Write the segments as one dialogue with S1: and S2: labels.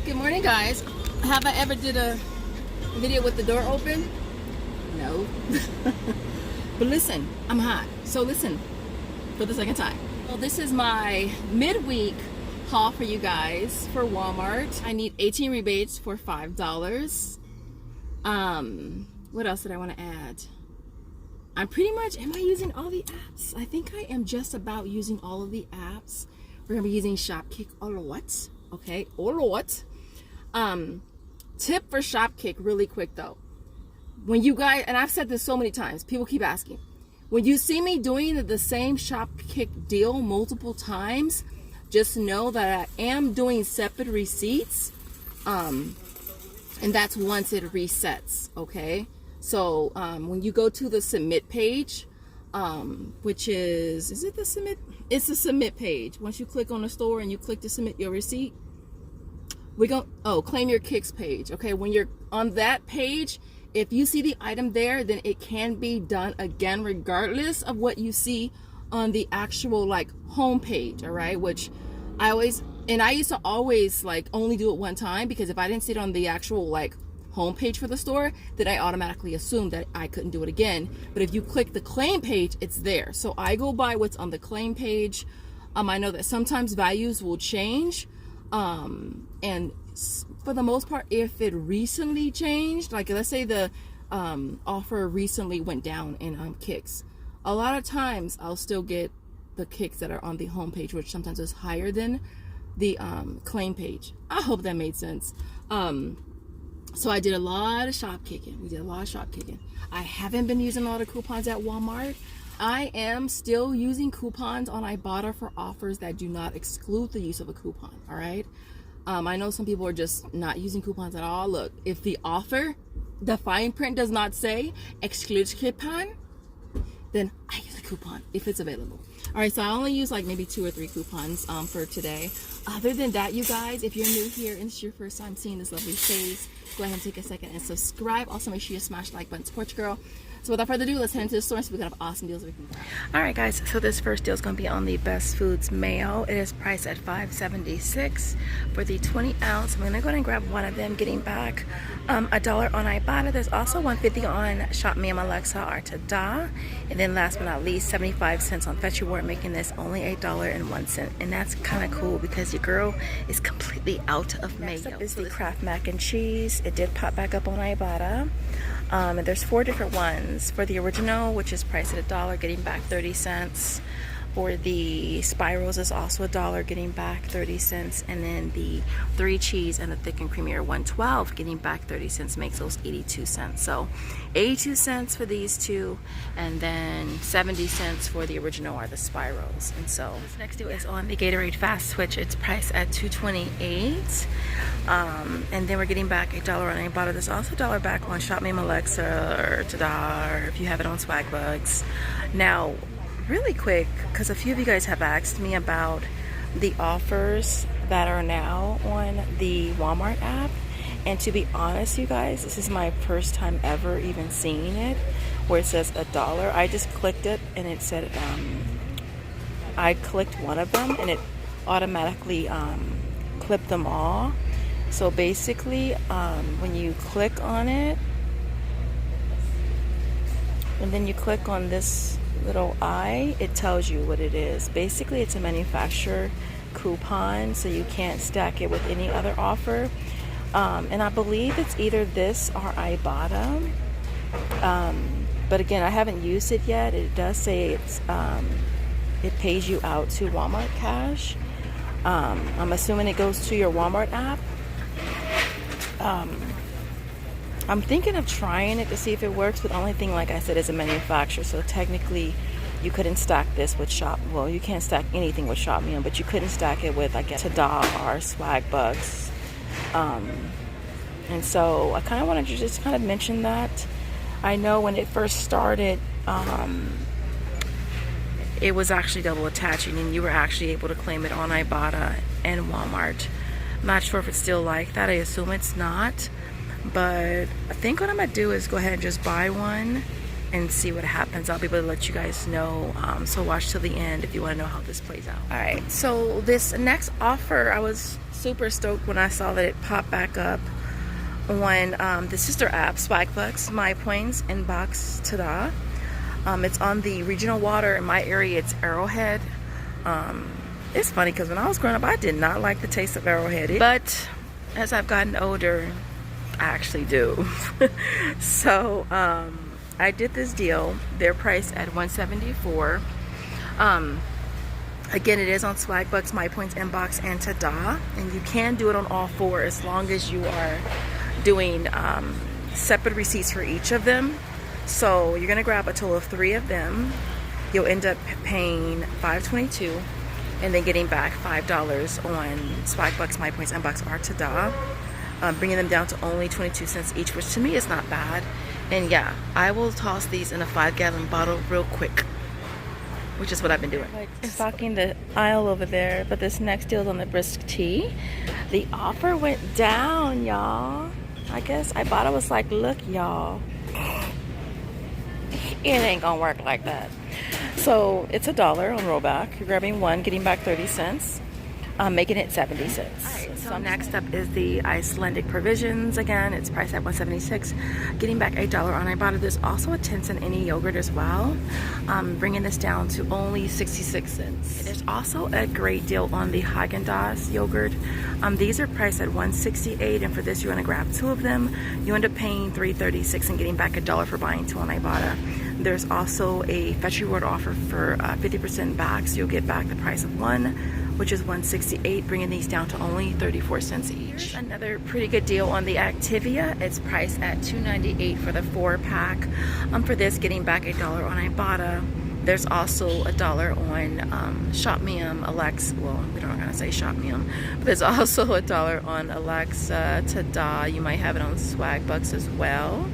S1: Good morning, guys. Have I ever did a video with the door open? No. But listen, I'm hot. So listen, for the second time. Well, this is my midweek haul for you guys for Walmart. I need 18 rebates for $5. What else did I want to add? I'm pretty much, am I using all the apps? I think I am just about using all of the apps. We're gonna be using Shopkick a lot. Okay, a lot. Tip for Shopkick really quick though. When you guys, and I've said this so many times, people keep asking, when you see me doing the same Shopkick deal multiple times, just know that I am doing separate receipts, and that's once it resets. Okay, so when you go to the submit page, which is it the submit? It's the submit page. Once you click on the store and you click to submit your receipt, we go, claim your kicks page. Okay, when you're on that page, if you see the item there, then it can be done again regardless of what you see on the actual like home page. All right, which I always, and I used to always like only do it one time, because if I didn't see it on the actual like home page for the store, then I automatically assumed that I couldn't do it again. But if you click the claim page, it's there. So I go by what's on the claim page. I know that sometimes values will change, and for the most part, if it recently changed, like let's say the offer recently went down in kicks, a lot of times I'll still get the kicks that are on the home page, which sometimes is higher than the claim page. I hope that made sense. So I did a lot of shop kicking. We did a lot of shop kicking. I haven't been using a lot of coupons at Walmart. I am still using coupons on Ibotta for offers that do not exclude the use of a coupon. All right. I know some people are just not using coupons at all. Look, if the offer, the fine print does not say excludes coupon, then I use a coupon if it's available. All right, so I only use like maybe 2 or 3 coupons for today. Other than that, you guys, if you're new here and it's your first time seeing this lovely face, go ahead and take a second and subscribe. Also, make sure you smash the like button, support your girl. So without further ado, let's head into the store and see what kind of awesome deals we can find. All right, guys, so this first deal is going to be on the Best Foods mayo. It is priced at $5.76 for the 20 ounce. I'm going to go ahead and grab one of them, getting back $1 on Ibotta. There's also $1.50 on Shop Me and Alexa or Tada. And then last but not least, 75 cents on Fetch Reward, making this only $8.01. And that's kind of cool because your girl is completely out of mayo. Next up is the Kraft Mac and Cheese. It did pop back up on Ibotta. And there's 4 different ones. For the original, which is priced at $1, getting back 30 cents. For the spirals is also $1, getting back 30 cents. And then the 3 cheese and the thick and creamy are $1.12, getting back 30 cents, makes those 82 cents. So 82 cents for these two, and then 70 cents for the original are the spirals. And so this next deal is on the Gatorade Fast Switch. It's priced at $2.28. And then we're getting back $1 on Ibotta. There's also $1 back on Shop Me and Alexa or Tada, or if you have it on Swagbucks. Now, really quick, because a few of you guys have asked me about the offers that are now on the Walmart app, and to be honest, you guys, this is my first time ever even seeing it where it says $1. I just clicked it and it said I clicked one of them and it automatically clipped them all. So basically, when you click on it and then you click on this little eye, it tells you what it is. Basically, it's a manufacturer coupon, so you can't stack it with any other offer. And I believe it's either this or Ibotta. But again, I haven't used it yet. It does say it's it pays you out to Walmart Cash. I'm assuming it goes to your Walmart app. I'm thinking of trying it to see if it works, but the only thing, like I said, is a manufacturer. So technically, you couldn't stack this with Shop. Well, you can't stack anything with Shop Me, but you couldn't stack it with, I guess, Tada or Swagbucks. And so I kind of wanted to just kind of mention that. I know when it first started, it was actually double attaching, and you were actually able to claim it on Ibotta and Walmart. I'm not sure if it's still like that. I assume it's not. But I think what I'm going to do is go ahead and just buy one and see what happens. I'll be able to let you guys know, so watch till the end if you want to know how this plays out. All right, so this next offer, I was super stoked when I saw that it popped back up on the sister app, Swagbucks, My Points, Inbox, Tada. It's on the regional water. In my area, it's Arrowhead. It's funny because when I was growing up, I did not like the taste of Arrowhead, but as I've gotten older, I actually do. So I did this deal. They're priced at $174. Again, it is on Swagbucks, My Points, Inbox, and Tada, and you can do it on all four as long as you are doing separate receipts for each of them. So you're gonna grab a total of 3 of them. You'll end up paying $5.22 and then getting back $5 on Swagbucks, My Points, Inbox, or Tada, bringing them down to only 22 cents each, which to me is not bad. And yeah, I will toss these in a 5-gallon bottle real quick, which is what I've been doing. Like stocking the aisle over there, but this next deal is on the brisk tea. The offer went down, y'all. I guess Ibotta was like, look, y'all, it ain't gonna work like that. So it's $1 on rollback. You're grabbing 1, getting back 30 cents, making it 70 cents. All right, so next up is the Icelandic provisions. Again, it's priced at $176, getting back $8 on Ibotta. There's also a 10-cent any yogurt as well, bringing this down to only 66 cents. There's also a great deal on the Haagen-Dazs yogurt. These are priced at $168, and for this you're going to grab 2 of them. You end up paying $3.36 and getting back $1 for buying 2 on Ibotta. There's also a Fetch Reward offer for 50% back, so you'll get back the price of 1, which is $168, bringing these down to only 34 cents each. Here's another pretty good deal on the Activia. It's priced at $2.98 for the 4-pack. For this, getting back $1 on Ibotta. There's also $1 on Shopmium, Alexa. Well, we don't gonna say Shopmium, but there's also $1 on Alexa, Tada. You might have it on Swagbucks as well.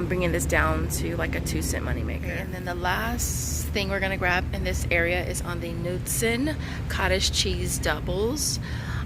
S1: Bringing this down to like a 2-cent moneymaker. And then the last thing we're gonna grab in this area is on the Knudsen cottage cheese doubles.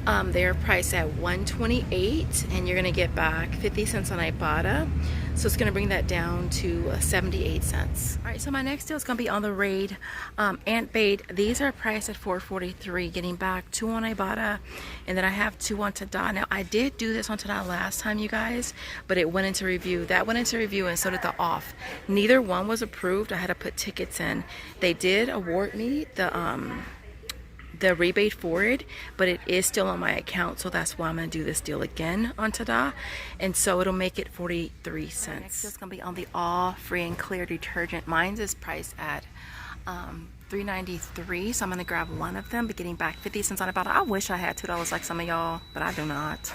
S1: They're priced at $128, and you're gonna get back 50 cents on Ibotta. So it's gonna bring that down to 78 cents. All right, so my next deal is gonna be on the Raid Ant Bait. These are priced at $4.43, getting back 2 on Ibotta, and then I have 2 on Tada. Now I did do this on Tada last time, you guys, but it went into review. That went into review, and so did the off. Neither one was approved. I had to put tickets in. They did award me the rebate for it, but it is still on my account, so that's why I'm gonna do this deal again on Tada, and so it'll make it 43 cents. Next is gonna be on the All Free and Clear detergent. Mine's is priced at $3.93, so I'm gonna grab 1 of them, but getting back 50 cents on Ibotta. I wish I had $2 like some of y'all, but I do not.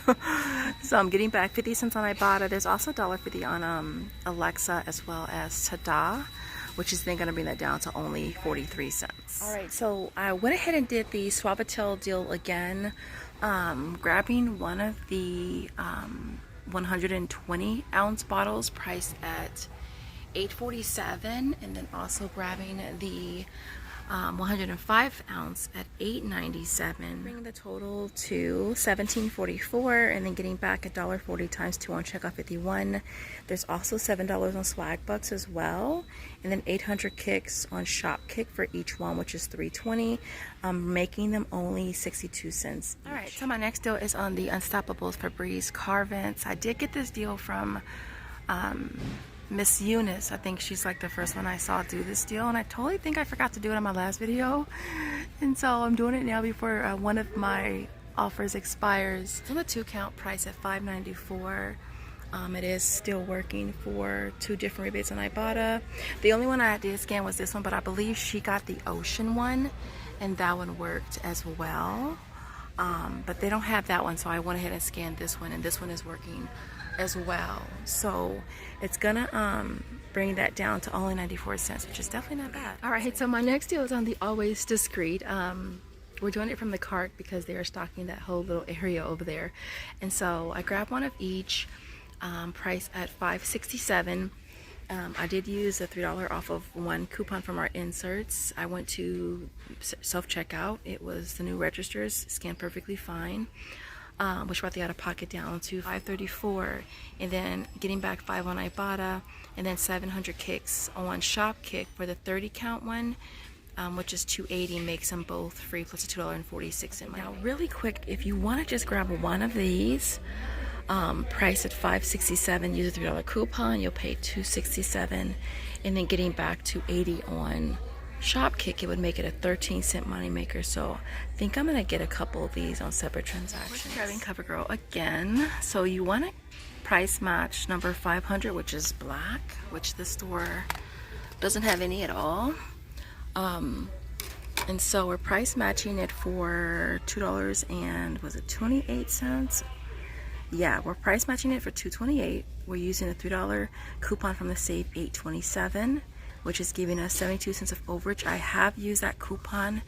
S1: So I'm getting back 50 cents on Ibotta. There's also $1.50 on Alexa as well as Tada, which is then going to bring that down to only 43 cents. All right, so I went ahead and did the Suavitel deal again, grabbing one of the 120 ounce bottles priced at $8.47, and then also grabbing the 105 ounce at $8.97, bringing the total to $17.44, and then getting back $1.40 times 2 on checkout 51. There's also $7 on Swagbucks as well, and then 800 kicks on Shopkick for each one, which is $3.20, making them only 62 cents each. All right, so my next deal is on the Unstoppables Febreze car vents. I did get this deal from Miss Eunice. I think she's like the first one I saw do this deal, and I totally think I forgot to do it in my last video, and so I'm doing it now before one of my offers expires. It's on the 2-count price at $5.94. It is still working for 2 different rebates on Ibotta. The only one I did scan was this one, but I believe she got the Ocean one, and that one worked as well. But they don't have that one, so I went ahead and scanned this one, and this one is working as well. So it's gonna bring that down to only 94 cents, which is definitely not bad. All right, so my next deal is on the Always Discreet. We're doing it from the cart because they are stocking that whole little area over there, and so I grabbed 1 of each, priced at $5.67. I did use a $3 off of 1 coupon from our inserts. I went to self-checkout. It was the new registers, scanned perfectly fine. which brought the out of pocket down to $534, and then getting back 5 on Ibotta, and then 700 kicks on Shopkick for the 30 count one, which is $280, makes them both free plus a $2.46. Now really quick, if you want to just grab one of these, price at $567, use a $3 coupon, you'll pay $267, and then getting back to $80 on Shopkick, it would make it a 13-cent moneymaker. So I think I'm gonna get a couple of these on separate transactions. Grabbing CoverGirl again. So you want to price match number 500, which is black, which the store doesn't have any at all. And so we're price matching it for $2 and was it 28 cents? Yeah, we're price matching it for $2.28. We're using a $3 coupon from the Save 827, which is giving us 72 cents of overage. I have used that coupon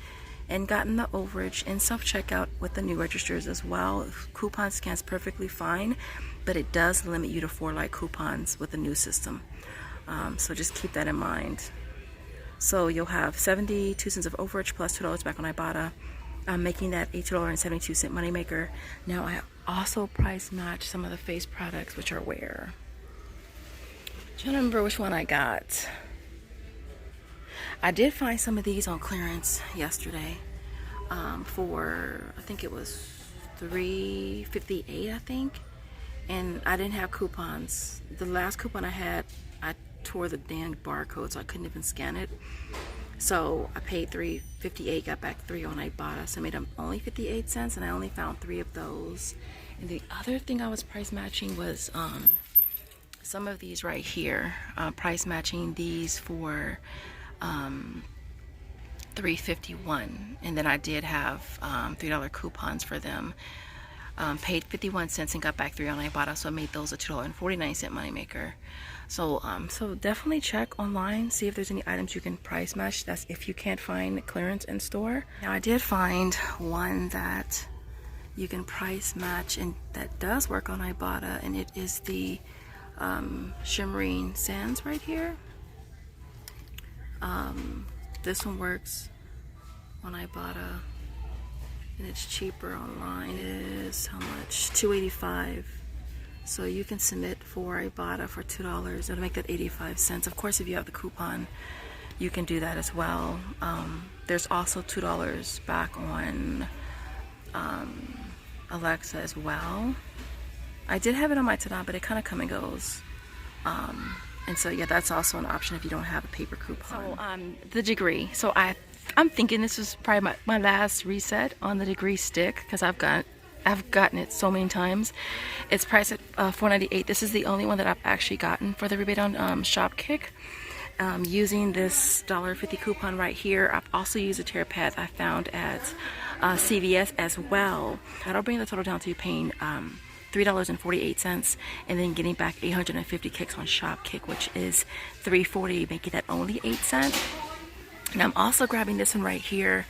S1: and gotten the overage in self-checkout with the new registers as well. Coupon scans perfectly fine, but it does limit you to 4 light coupons with the new system. So just keep that in mind. So you'll have 72 cents of overage plus $2 back on Ibotta, making that a $2.72 moneymaker. Now I also price match some of the face products, which are where? I'm trying to remember which one I got. I did find some of these on clearance yesterday for, I think it was $3.58, I think, and I didn't have coupons. The last coupon I had, I tore the damn barcode, so I couldn't even scan it. So I paid $3.58, got back 3 on Ibotta, so I made them only 58 cents, and I only found 3 of those. And the other thing I was price matching was some of these right here. Price matching these for $3.51, and then I did have $3 coupons for them. Paid 51 cents and got back 3 on Ibotta, so I made those a $2.49 moneymaker. So so definitely check online, see if there's any items you can price match. That's if you can't find clearance in store. Now I did find one that you can price match and that does work on Ibotta, and it is the shimmering sands right here. This one works on Ibotta and it's cheaper online. It is how much? $2.85. So you can submit for Ibotta for $2. It'll make that 85 cents. Of course, if you have the coupon, you can do that as well. There's also $2 back on Alexa as well. I did have it on my Tada, but it kind of come and goes. And so yeah, that's also an option if you don't have a paper coupon. So the degree. So I'm thinking this is probably my last reset on the degree stick, because I've gotten it so many times. It's priced at $4.98. This is the only one that I've actually gotten for the rebate on Shopkick. Using this $1.50 coupon right here. I've also used a tear pad I found at CVS as well. That'll bring the total down to you paying $3.48, and then getting back 850 kicks on Shopkick, which is $3.40, making that only 8 cents. And I'm also grabbing this one right here,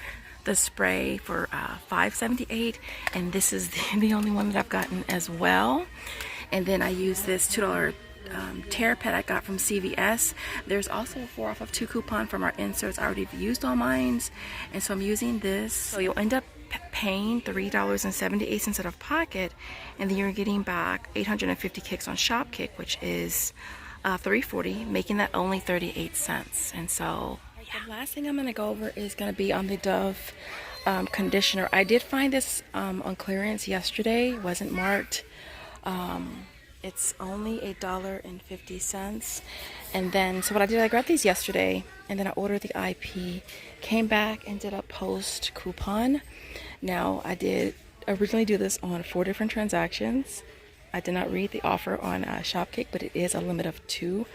S1: the spray for $5.78, and this is the only one that I've gotten as well. And then I use this $2 tear pad I got from CVS. There's also a 4 off of 2 coupon from our inserts I already used on mine, and so I'm using this. So you'll end up paying $3.78 out of pocket, and then you're getting back 850 kicks on Shopkick, which is $3.40, making that only 38 cents. And so yeah. The last thing I'm going to go over is going to be on the Dove conditioner. I did find this on clearance yesterday. It wasn't marked. It's only $1.50. And then, so what I did, I grabbed these yesterday, and then I ordered the IP, came back and did a post coupon. Now, I did originally do this on 4 different transactions. I did not read the offer on Shopkick, but it is a limit of 2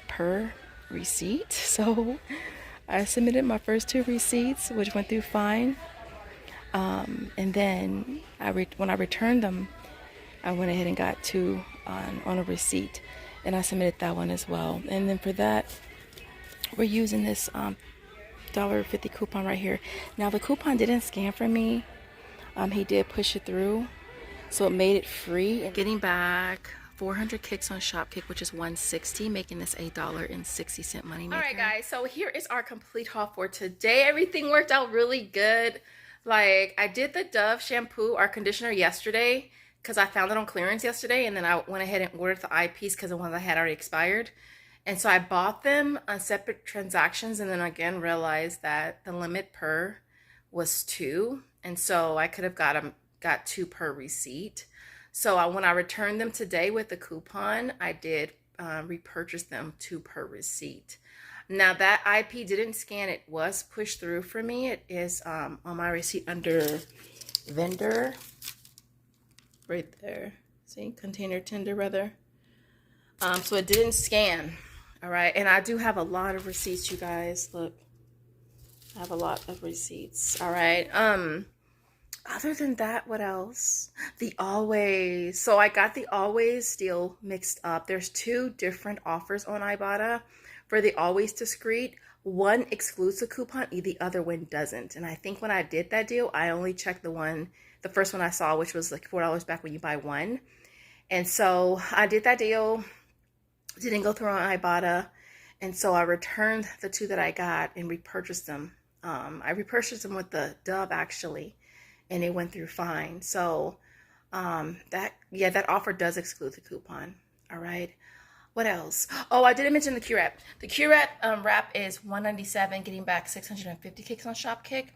S1: per receipt. So I submitted my first 2 receipts, which went through fine. And then when I returned them, I went ahead and got 2 on a receipt, and I submitted that one as well. And then for that, we're using this $1.50 coupon right here. Now the coupon didn't scan for me. He did push it through, so it made it free. And getting back 400 kicks on Shopkick, which is $1.60, making this $1.60 money maker. All right, guys. So here is our complete haul for today. Everything worked out really good. Like, I did the Dove shampoo or conditioner yesterday because I found it on clearance yesterday, and then I went ahead and ordered the eyepiece because the ones I had already expired. And so I bought them on separate transactions, and then again realized that the limit per was 2, and so I could have got 2 per receipt. So when I returned them today with the coupon, I did repurchase them 2 per receipt. Now that IP didn't scan, it was pushed through for me. It is on my receipt under vendor, right there. See, container tender rather. So it didn't scan. All right, and I do have a lot of receipts, you guys. Look, I have a lot of receipts. All right. Other than that, what else? The Always. So I got the Always deal mixed up. There's 2 different offers on Ibotta for the Always Discreet. One excludes the coupon, the other one doesn't. And I think when I did that deal, I only checked the first one I saw, which was like $4 back when you buy one. And so I did that deal. Didn't go through on Ibotta, and so I returned the 2 that I got and repurchased them. I repurchased them with the Dove actually, and it went through fine. So that offer does exclude the coupon. All right. What else? Oh, I didn't mention the Curate. The Curate wrap is $197, getting back 650 kicks on Shopkick.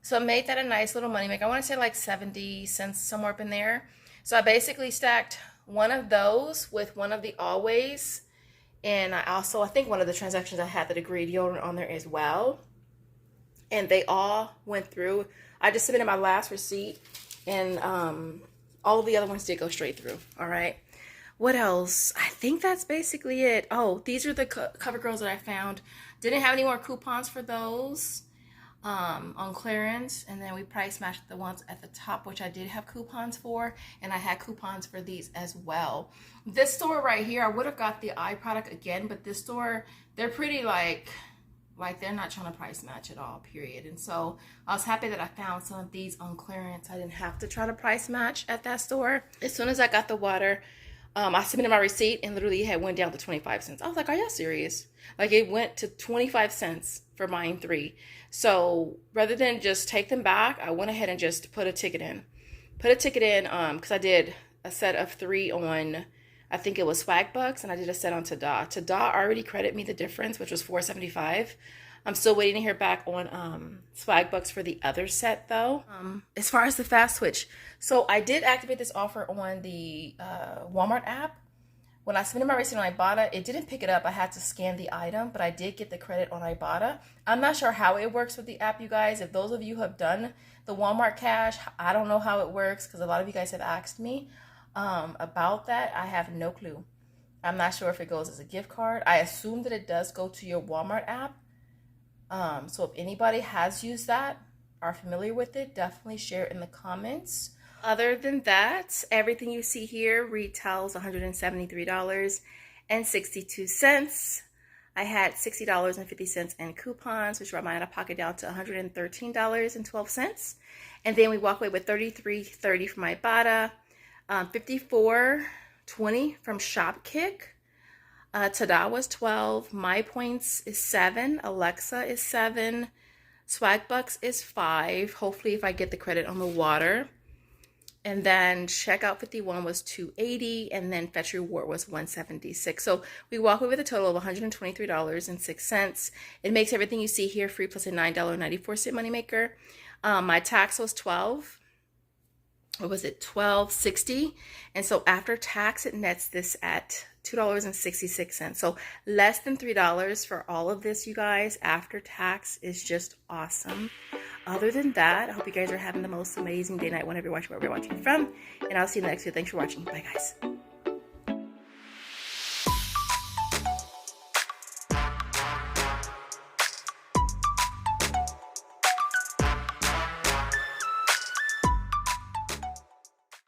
S1: So I made that a nice little money maker. I want to say like 70 cents, somewhere up in there. So I basically stacked one of those with one of the Always. And I think one of the transactions I had the degree deodorant on there as well. And they all went through. I just submitted my last receipt, and all of the other ones did go straight through. All right. What else? I think that's basically it. Oh, these are the CoverGirls that I found. Didn't have any more coupons for those on clearance, and then we price matched the ones at the top, which I did have coupons for, and I had coupons for these as well. This store right here, I would have got the eye product again, but this store, they're pretty like they're not trying to price match at all, period. And so I was happy that I found some of these on clearance. I didn't have to try to price match at that store. As soon as I got the water, I submitted my receipt, and literally it had went down to 25 cents. I was like, are y'all serious? Like, it went to 25 cents for buying 3. So rather than just take them back, I went ahead and just put a ticket in. Because I did a set of 3 on, I think it was Swagbucks, and I did a set on Tada. Tada already credited me the difference, which was $4.75. I'm still waiting to hear back on Swagbucks for the other set, though. As far as the fast switch, so I did activate this offer on the Walmart app. When I submitted my receipt on Ibotta, it didn't pick it up. I had to scan the item, but I did get the credit on Ibotta. I'm not sure how it works with the app, you guys. If those of you have done the Walmart Cash, I don't know how it works because a lot of you guys have asked me about that. I have no clue. I'm not sure if it goes as a gift card. I assume that it does go to your Walmart app. So if anybody has used that, are familiar with it, definitely share it in the comments. Other than that, everything you see here retails $173.62. I had $60.50 in coupons, which brought my out-of-pocket down to $113.12. And then we walk away with $33.30 from Ibotta, $54.20 from Shopkick. Tada was 12, My Points is 7, Alexa is 7, Swagbucks is 5, hopefully if I get the credit on the water. And then Checkout 51 was $2.80, and then Fetch Reward was $1.76. So we walk away with a total of $123.06. It makes everything you see here free plus a $9.94 moneymaker. My tax was $12.60, and so after tax it nets this at $2.66. So less than $3 for all of this, you guys, after tax is just awesome. Other than that, I hope you guys are having the most amazing day, night, whenever you're watching, wherever you're watching from, and I'll see you in the next video. Thanks for watching. Bye, guys.